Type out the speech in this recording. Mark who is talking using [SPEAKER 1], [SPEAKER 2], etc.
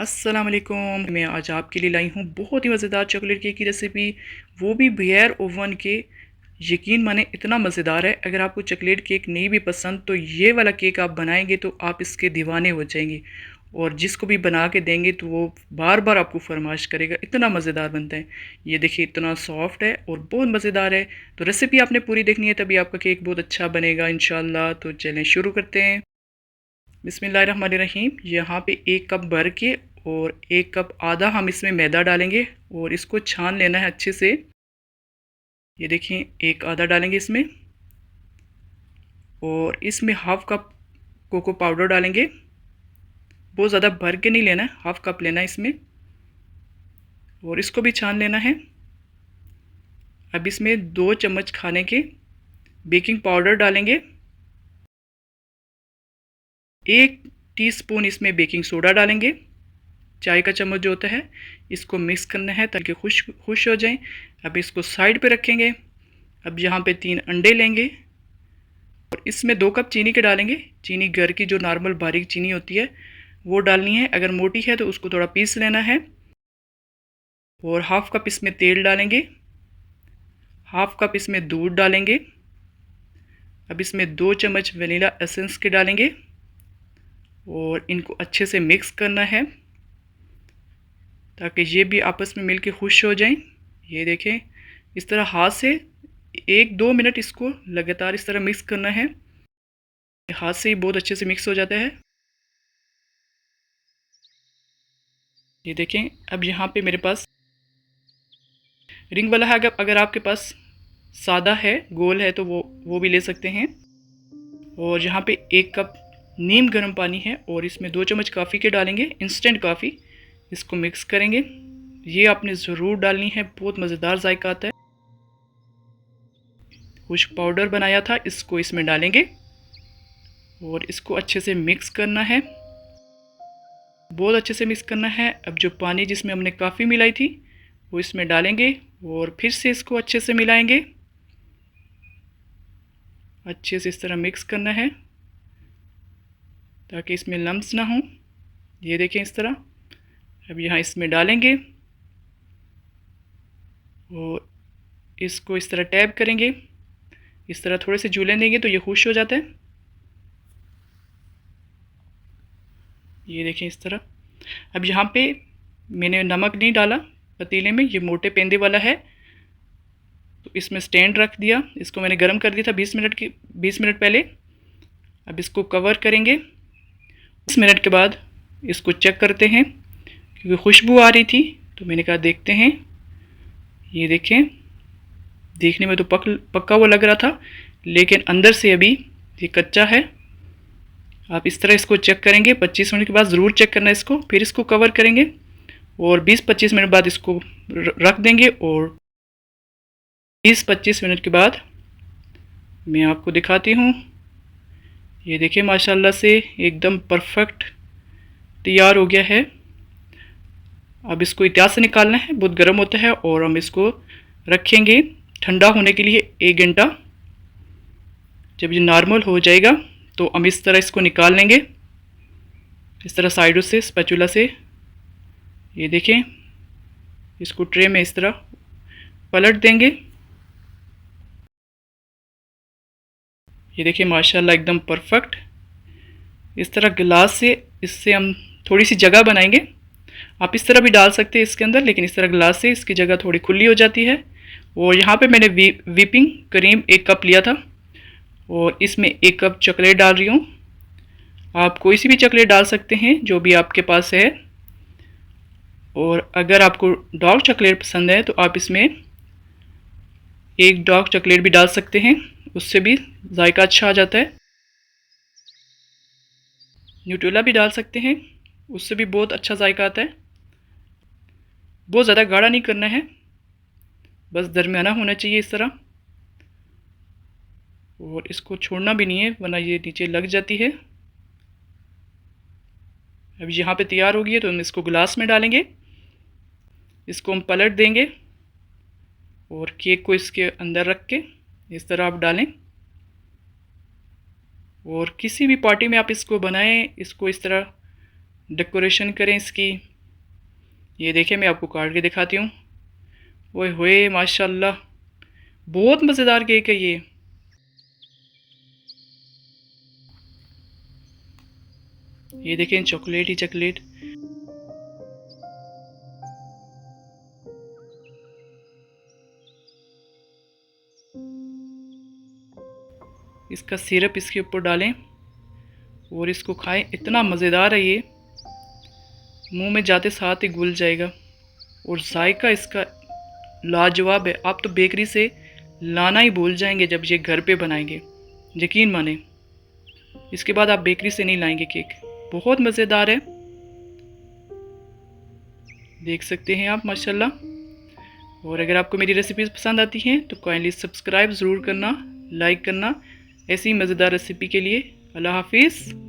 [SPEAKER 1] अस्सलाम वालेकुम। मैं आज आपके लिए लाई हूँ बहुत ही मज़ेदार चॉकलेट केक की रेसिपी, वो भी बगैर ओवन के। यकीन माने इतना मज़ेदार है। अगर आपको चॉकलेट केक नहीं भी पसंद तो ये वाला केक आप बनाएंगे तो आप इसके दीवाने हो जाएंगे, और जिसको भी बना के देंगे तो वो बार बार आपको फरमाइश करेगा। इतना मज़ेदार बनता है। ये देखिए इतना सॉफ्ट है और बहुत मज़ेदार है। तो रेसिपी आपने पूरी देखनी है तभी आपका केक बहुत अच्छा बनेगा इंशाल्लाह। तो चलें शुरू करते हैं। बिस्मिल्लाहिर्रहमानिर्रहीम। यहाँ पे 1 कप भर के और 1 कप आधा हम इसमें मैदा डालेंगे और इसको छान लेना है अच्छे से। ये देखिए एक आधा डालेंगे इसमें, और इसमें हाफ कप कोको पाउडर डालेंगे। बहुत ज़्यादा भर के नहीं लेना है, हाफ कप लेना है इसमें, और इसको भी छान लेना है। अब इसमें 2 चम्मच खाने के बेकिंग पाउडर डालेंगे। 1 टीस्पून इसमें बेकिंग सोडा डालेंगे, चाय का चम्मच जो होता है। इसको मिक्स करना है ताकि खुश खुश हो जाएं। अब इसको साइड पे रखेंगे। अब यहाँ पे 3 अंडे लेंगे और इसमें 2 कप चीनी के डालेंगे। चीनी घर की जो नॉर्मल बारीक चीनी होती है वो डालनी है, अगर मोटी है तो उसको थोड़ा पीस लेना है। और हाफ कप इसमें तेल डालेंगे, हाफ कप इसमें दूध डालेंगे। अब इसमें 2 चम्मच वनीला एसेंस के डालेंगे और इनको अच्छे से मिक्स करना है ताकि ये भी आपस में मिलके खुश हो जाएं। ये देखें, इस तरह हाथ से 1-2 मिनट इसको लगातार इस तरह मिक्स करना है। हाथ से ही बहुत अच्छे से मिक्स हो जाता है। ये देखें, अब यहाँ पे मेरे पास रिंग वाला है। अगर आपके पास सादा है, गोल है, तो वो भी ले सकते हैं। और यहाँ पे 1 कप नीम गर्म पानी है और इसमें 2 चम्मच कॉफ़ी के डालेंगे, इंस्टेंट कॉफ़ी। इसको मिक्स करेंगे। ये आपने ज़रूर डालनी है, बहुत मज़ेदार जायका आता है। कुछ पाउडर बनाया था इसको इसमें डालेंगे और इसको अच्छे से मिक्स करना है, बहुत अच्छे से मिक्स करना है। अब जो पानी जिसमें हमने कॉफ़ी मिलाई थी वो इसमें डालेंगे और फिर से इसको अच्छे से मिलाएंगे। अच्छे से इस तरह मिक्स करना है ताकि इसमें लम्स ना हो। ये देखें इस तरह। अब यहाँ इसमें डालेंगे और इसको इस तरह टैप करेंगे। इस तरह थोड़े से झूले देंगे तो ये खुश हो जाता है। ये देखें इस तरह। अब यहाँ पे मैंने नमक नहीं डाला पतीले में, ये मोटे पेंदे वाला है तो इसमें स्टैंड रख दिया। इसको मैंने गर्म कर दिया था 20 मिनट पहले। अब इसको कवर करेंगे। 20 मिनट के बाद इसको चेक करते हैं क्योंकि खुशबू आ रही थी तो मैंने कहा देखते हैं। ये देखें, देखने में तो पक्का वो लग रहा था लेकिन अंदर से अभी ये कच्चा है। आप इस तरह इसको चेक करेंगे। 25 मिनट के बाद ज़रूर चेक करना इसको, फिर इसको कवर करेंगे और 20-25 मिनट बाद इसको रख देंगे। और 20-25 मिनट के बाद मैं आपको दिखाती हूँ। ये देखिए माशाल्लाह से एकदम परफेक्ट तैयार हो गया है। अब इसको इत्याद से निकालना है, बहुत गर्म होता है। और हम इसको रखेंगे ठंडा होने के लिए 1 घंटा। जब ये नॉर्मल हो जाएगा तो हम इस तरह इसको निकाल लेंगे, इस तरह साइडों से स्पैचुला से। ये देखें, इसको ट्रे में इस तरह पलट देंगे। ये देखिए माशाल्लाह एकदम परफेक्ट। इस तरह गिलास से इससे हम थोड़ी सी जगह बनाएंगे। आप इस तरह भी डाल सकते हैं इसके अंदर, लेकिन इस तरह गिलास से इसकी जगह थोड़ी खुली हो जाती है। और यहाँ पे मैंने व्हिपिंग क्रीम 1 कप लिया था और इसमें 1 कप चॉकलेट डाल रही हूँ। आप कोई सी भी चॉकलेट डाल सकते हैं जो भी आपके पास है। और अगर आपको डार्क चॉकलेट पसंद है तो आप इसमें 1 डार्क चॉकलेट भी डाल सकते हैं, उससे भी जायका अच्छा आ जाता है। न्यूटेला भी डाल सकते हैं, उससे भी बहुत अच्छा जायका आता है। बहुत ज़्यादा गाढ़ा नहीं करना है, बस दरमियाना होना चाहिए इस तरह। और इसको छोड़ना भी नहीं है वरना ये नीचे लग जाती है। अब यहाँ पे तैयार हो गई है तो हम इसको गिलास में डालेंगे। इसको हम पलट देंगे और केक को इसके अंदर रख के इस तरह आप डालें। और किसी भी पार्टी में आप इसको बनाएं, इसको इस तरह डेकोरेशन करें इसकी। ये देखिए, मैं आपको काट के दिखाती हूँ। ओए होए माशाल्लाह, बहुत मज़ेदार केक है ये। ये देखें, चॉकलेट ही चॉकलेट। इसका सिरप इसके ऊपर डालें और इसको खाएं। इतना मज़ेदार है ये, मुंह में जाते साथ ही घुल जाएगा। और जायका इसका लाजवाब है। आप तो बेकरी से लाना ही भूल जाएंगे जब ये घर पे बनाएंगे, यकीन माने। इसके बाद आप बेकरी से नहीं लाएंगे केक। बहुत मज़ेदार है, देख सकते हैं आप माशाल्लाह। और अगर आपको मेरी रेसिपीज़ पसंद आती हैं तो काइंडली सब्सक्राइब ज़रूर करना, लाइक करना ऐसी मज़ेदार रेसिपी के लिए। अल्लाह हाफिज़।